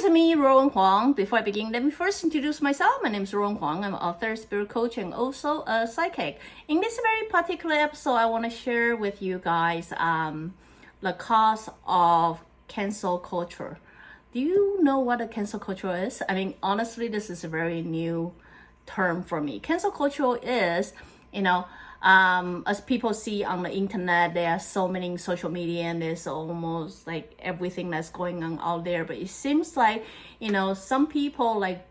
is me, Ruowen Huang. Before I begin, let me first introduce myself. My name is Ruowen Huang. I'm an author, spirit coach, and also a psychic. In this very particular episode, I want to share with you guys the cause of cancel culture. Do you know what a cancel culture is? I mean, honestly, this is a very new term for me. Cancel culture is, as people see on the internet, there are so many social media and there's almost like everything that's going on out there. But it seems like, some people, like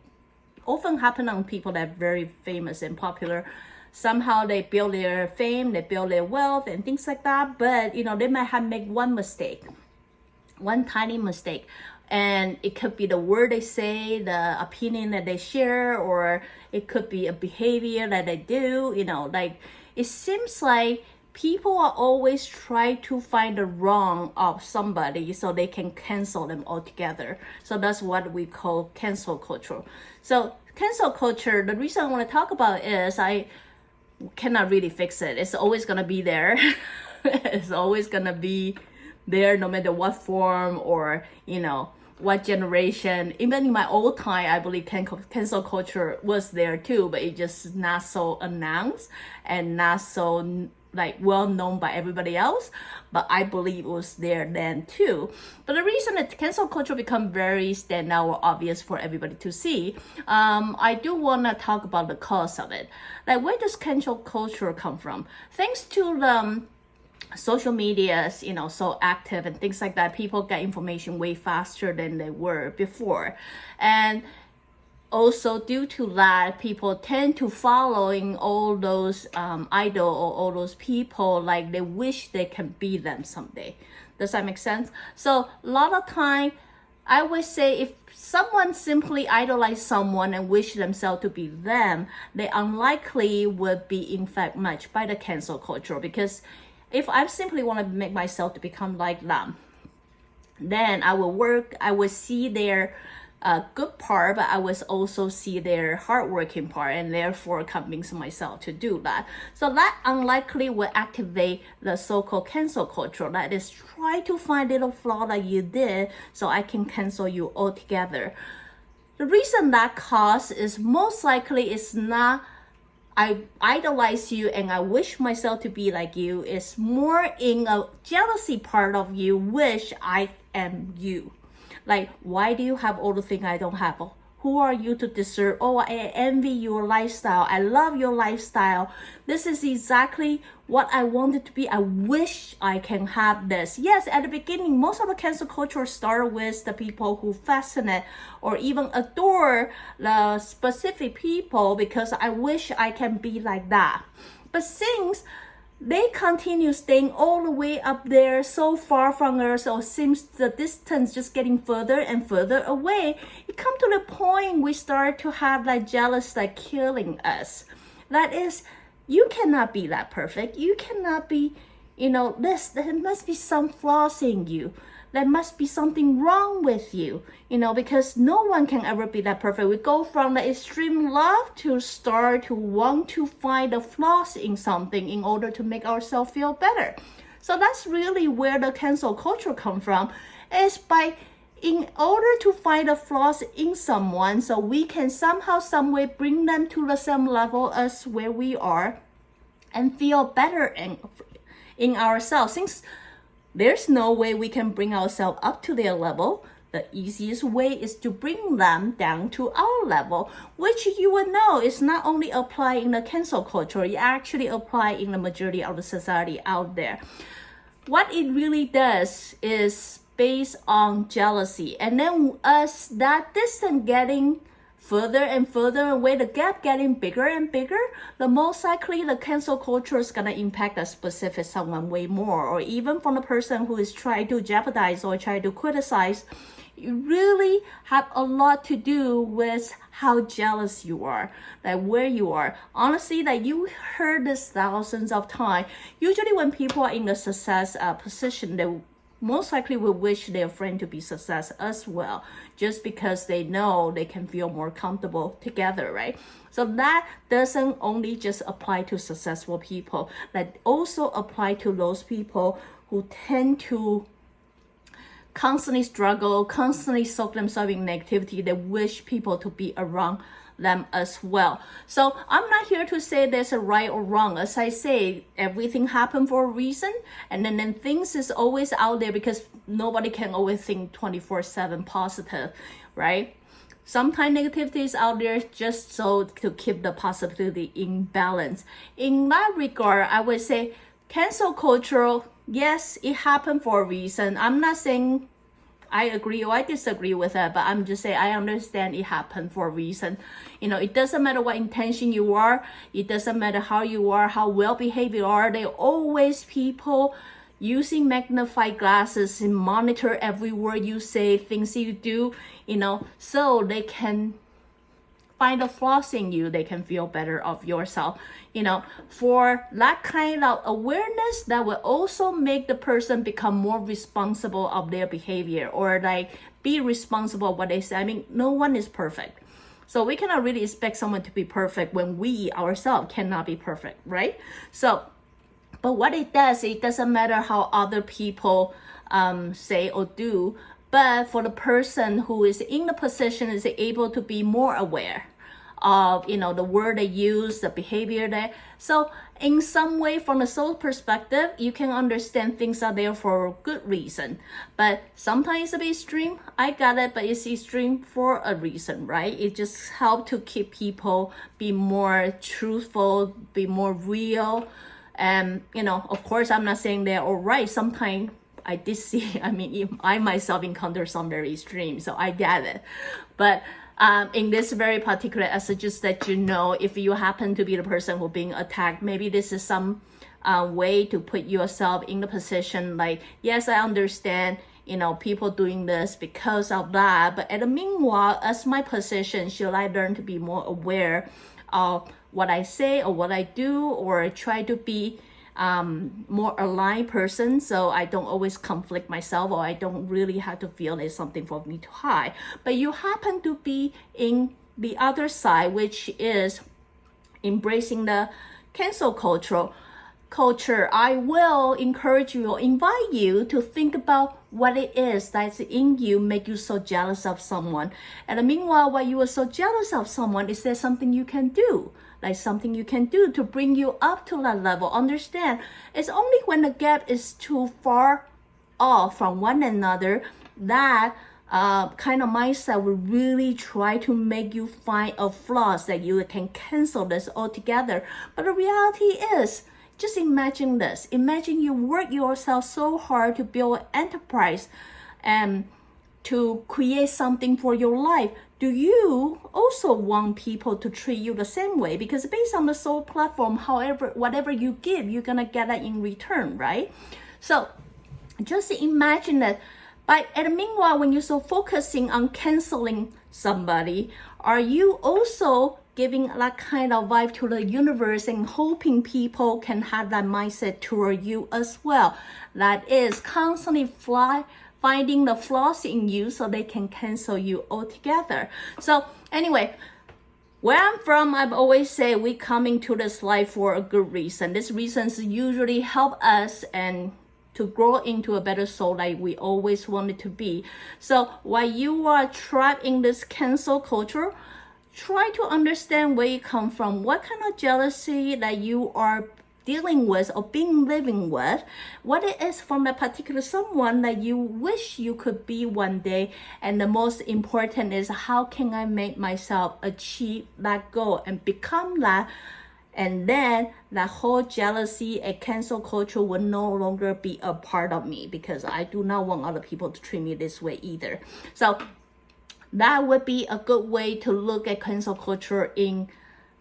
often happen on people that are very famous and popular. Somehow they build their fame, they build their wealth and things like that. But, they might have made one tiny mistake. And it could be the word they say, the opinion that they share, or it could be a behavior that they do, it seems like people are always trying to find the wrong of somebody so they can cancel them altogether. So that's what we call cancel culture. So cancel culture, the reason I want to talk about is I cannot really fix it. It's always going to be there. It's always going to be there no matter what form or, what generation. Even in my old time, I believe cancel culture was there too, but it just not so announced and not so well known by everybody else. But I believe it was there then too. But the reason that cancel culture become very standout or obvious for everybody to see, I do want to talk about the cause of it. Like, where does cancel culture come from? Thanks to the social media is, so active and things like that, people get information way faster than they were before. And also due to that, people tend to following all those idol or all those people like they wish they can be them someday. Does that make sense? So a lot of time, I would say if someone simply idolize someone and wish themselves to be them, they unlikely would be in fact matched by the cancel culture. Because if I simply want to make myself to become like them, then I will work, I will see their good part, but I will also see their hardworking part and therefore convince myself to do that. So that unlikely will activate the so-called cancel culture. That is, try to find little flaw that you did so I can cancel you altogether. The reason that cause is most likely is not I idolize you and I wish myself to be like you. It's more in a jealousy part of you, wish I am you. Like, why do you have all the things I don't have? Who are you to deserve? Oh, I envy your lifestyle. I love your lifestyle. This is exactly what I wanted to be. I wish I can have this. Yes, at the beginning, most of the cancel culture start with the people who fascinate or even adore the specific people because I wish I can be like that. But since they continue staying all the way up there, so far from us, or seems the distance just getting further and further away, it come to the point we start to have that jealous, like killing us. That is, you cannot be that perfect. You cannot be, there must be some flaws in you. There must be something wrong with you, because no one can ever be that perfect. We go from the extreme love to start to want to find the flaws in something in order to make ourselves feel better. So that's really where the cancel culture comes from, is in order to find the flaws in someone so we can somehow, some way bring them to the same level as where we are and feel better in ourselves. Since there's no way we can bring ourselves up to their level, the easiest way is to bring them down to our level, which you would know is not only apply in the cancel culture, it actually apply in the majority of the society out there. What it really does is based on jealousy. And then as that distance getting further and further away, the gap getting bigger and bigger, the most likely the cancel culture is going to impact a specific someone way more, or even from the person who is trying to jeopardize or try to criticize. You really have a lot to do with how jealous you are, like where you are. Honestly, that you heard this thousands of times. Usually when people are in a success position, they most likely will wish their friend to be success as well, just because they know they can feel more comfortable together, right? So that doesn't only just apply to successful people, that also apply to those people who tend to constantly struggle, constantly soak themselves in negativity. They wish people to be around them as well. So I'm not here to say there's a right or wrong. As I say, everything happened for a reason, and then things is always out there because nobody can always think 24/7 positive, right? Sometimes negativity is out there just so to keep the positivity in balance. In that regard, I would say cancel culture, yes, it happened for a reason. I'm not saying I agree or I disagree with that, but I'm just saying I understand it happened for a reason. It doesn't matter what intention you are. It doesn't matter how you are, how well behaved you are. There are always people using magnifying glasses and monitor every word you say, things you do, so they can find the flaws in you. They can feel better of yourself. For that kind of awareness, that will also make the person become more responsible of their behavior, or be responsible of what they say. I mean, no one is perfect. So we cannot really expect someone to be perfect when we ourselves cannot be perfect, right? So, but what it does, it doesn't matter how other people say or do, but for the person who is in the position is able to be more aware of the word they use, the behavior there. So in some way, from the soul perspective, you can understand things are there for a good reason. But sometimes it's a bit extreme. I got it, but it's extreme for a reason, right? It just helps to keep people be more truthful, be more real. And of course, I'm not saying they're all right. Sometimes I did see, I myself encountered some very extreme, so I get it. But in this very particular, I suggest that if you happen to be the person who's being attacked, maybe this is some way to put yourself in the position yes, I understand, people doing this because of that. But meanwhile, as my position, should I learn to be more aware of what I say or what I do, or try to be more aligned person, so I don't always conflict myself, or I don't really have to feel there's something for me to hide. But you happen to be in the other side, which is embracing the cancel culture. I will encourage you or invite you to think about what it is that's in you make you so jealous of someone. And meanwhile, while you are so jealous of someone, is there something you can do? Something you can do to bring you up to that level. Understand, it's only when the gap is too far off from one another that kind of mindset will really try to make you find a flaws that you can cancel this altogether. But the reality is, just imagine this. Imagine you work yourself so hard to build an enterprise and to create something for your life. Do you also want people to treat you the same way? Because based on the soul platform, whatever you give, you're gonna get that in return, right? So just imagine that. And meanwhile, when you're so focusing on canceling somebody, are you also giving that kind of vibe to the universe and hoping people can have that mindset toward you as well? That is constantly finding the flaws in you so they can cancel you altogether. So anyway, where I'm from, I've always say we coming to this life for a good reason. These reasons usually help us and to grow into a better soul like we always wanted to be. So while you are trapped in this cancel culture, try to understand where you come from, what kind of jealousy that you are dealing with or living with, what it is from that particular someone that you wish you could be one day. And the most important is, how can I make myself achieve that goal and become that? And then that whole jealousy and cancel culture will no longer be a part of me, because I do not want other people to treat me this way either. So that would be a good way to look at cancel culture in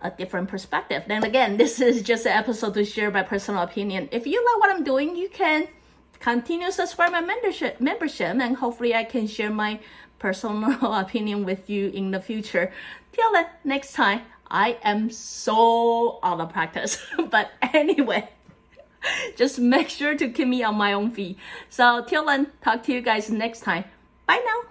a different perspective. Then again, this is just an episode to share my personal opinion. If you like what I'm doing, you can continue subscribe my membership, and hopefully I can share my personal opinion with you in the future. Till then, next time, I am so out of practice. But anyway, just make sure to keep me on my own feet. So till then, talk to you guys next time. Bye now.